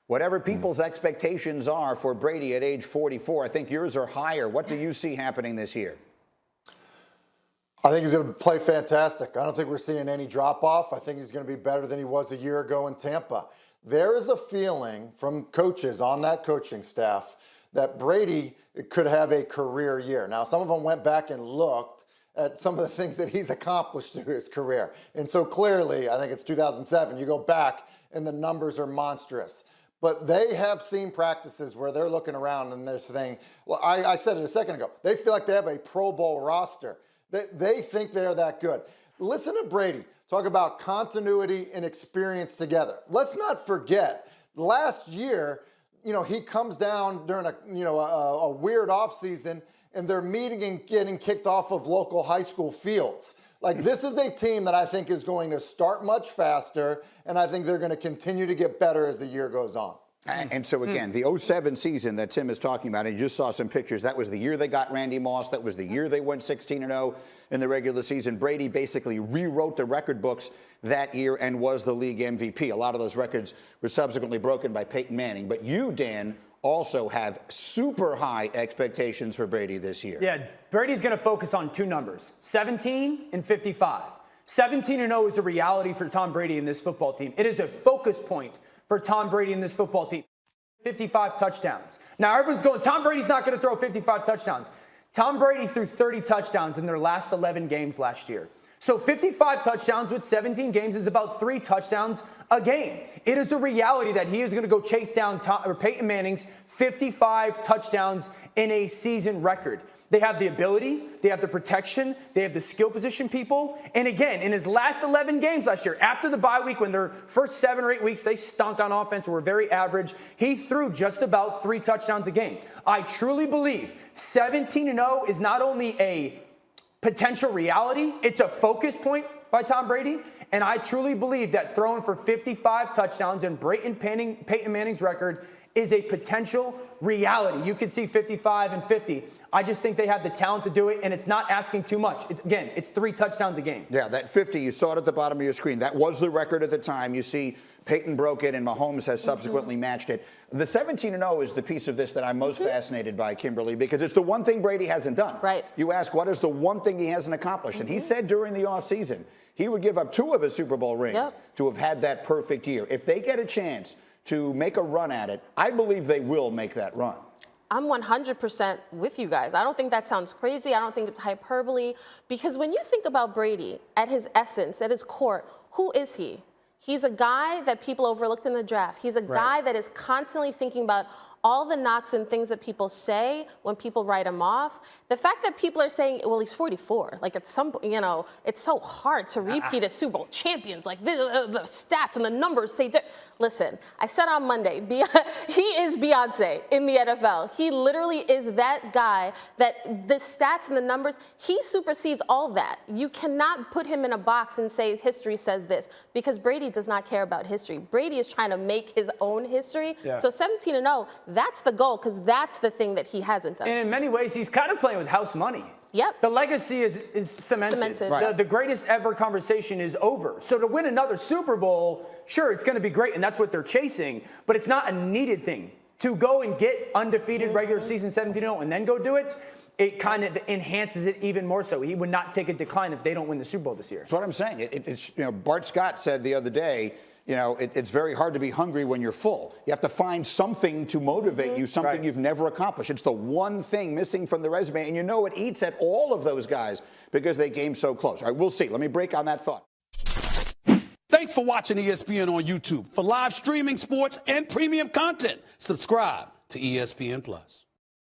Whatever people's expectations are for Brady at age 44, I think yours are higher. What do you see happening this year? I think he's going to play fantastic. I don't think we're seeing any drop-off. I think he's going to be better than he was a year ago in Tampa. There is a feeling from coaches on that coaching staff that Brady could have a career year. Now, some of them went back and looked at some of the things that he's accomplished through his career. And so clearly, I think it's 2007, you go back and the numbers are monstrous. But they have seen practices where they're looking around and they're saying, well, I said it a second ago, they feel like they have a Pro Bowl roster. They think they're that good. Listen to Brady talk about continuity and experience together. Let's not forget, last year, he comes down during a weird offseason and they're meeting and getting kicked off of local high school fields. Like, this is a team that I think is going to start much faster, and I think they're going to continue to get better as the year goes on. And so, again, the 07 season that Tim is talking about, and you just saw some pictures, that was the year they got Randy Moss. That was the year they went 16-0 in the regular season. Brady basically rewrote the record books that year and was the league MVP. A lot of those records were subsequently broken by Peyton Manning. But you, Dan, also have super high expectations for Brady this year. Yeah, Brady's going to focus on two numbers, 17 and 55. 17-0 is a reality for Tom Brady and this football team. It is a focus point for Tom Brady and this football team. 55 touchdowns. Now, everyone's going, Tom Brady's not going to throw 55 touchdowns. Tom Brady threw 30 touchdowns in their last 11 games last year. So 55 touchdowns with 17 games is about 3 touchdowns a game. It is a reality that he is going to go chase down Peyton Manning's 55 touchdowns in a season record. They have the ability, they have the protection, they have the skill position people. And again, in his last 11 games last year, after the bye week, when their first 7 or 8 weeks, they stunk on offense, were very average, he threw just about 3 touchdowns a game. I truly believe 17-0 is not only a potential reality, it's a focus point by Tom Brady. And I truly believe that throwing for 55 touchdowns and Peyton Manning's record is a potential reality. You could see 55 and 50. I just think they have the talent to do it, and it's not asking too much. It's 3 touchdowns a game. Yeah, that 50, you saw it at the bottom of your screen. That was the record at the time. You see Peyton broke it, and Mahomes has subsequently matched it. The 17-0 is the piece of this that I'm most fascinated by, Kimberly, because it's the one thing Brady hasn't done. Right. You ask, what is the one thing he hasn't accomplished? And he said during the offseason, he would give up 2 of his Super Bowl rings to have had that perfect year. If they get a chance to make a run at it, I believe they will make that run. I'm 100% with you guys. I don't think that sounds crazy. I don't think it's hyperbole. Because when you think about Brady, at his essence, at his core, who is he? He's a guy that people overlooked in the draft. He's a guy that is constantly thinking about all the knocks and things that people say when people write him off. The fact that people are saying, well, he's 44. Like, at some, it's so hard to repeat as Super Bowl champions. Like, the stats and the numbers say, listen, I said on Monday, he is Beyonce in the NFL. He literally is that guy that the stats and the numbers, he supersedes all that. You cannot put him in a box and say history says this, because Brady does not care about history. Brady is trying to make his own history. Yeah. So 17-0, that's the goal, because that's the thing that he hasn't done. And in many ways, he's kind of playing with house money. Yep. The legacy is cemented. Right. The greatest ever conversation is over. So to win another Super Bowl, sure, it's going to be great, and that's what they're chasing, but it's not a needed thing. To go and get undefeated regular season 17-0 and then go do it, it kind of enhances it even more so. He would not take a decline if they don't win the Super Bowl this year. That's what I'm saying. It's Bart Scott said the other day, it's very hard to be hungry when you're full. You have to find something to motivate you, something you've never accomplished. It's the one thing missing from the resume, and it eats at all of those guys because they came so close. All right, we'll see. Let me break on that thought. Thanks for watching ESPN on YouTube. For live streaming, sports, and premium content, subscribe to ESPN+.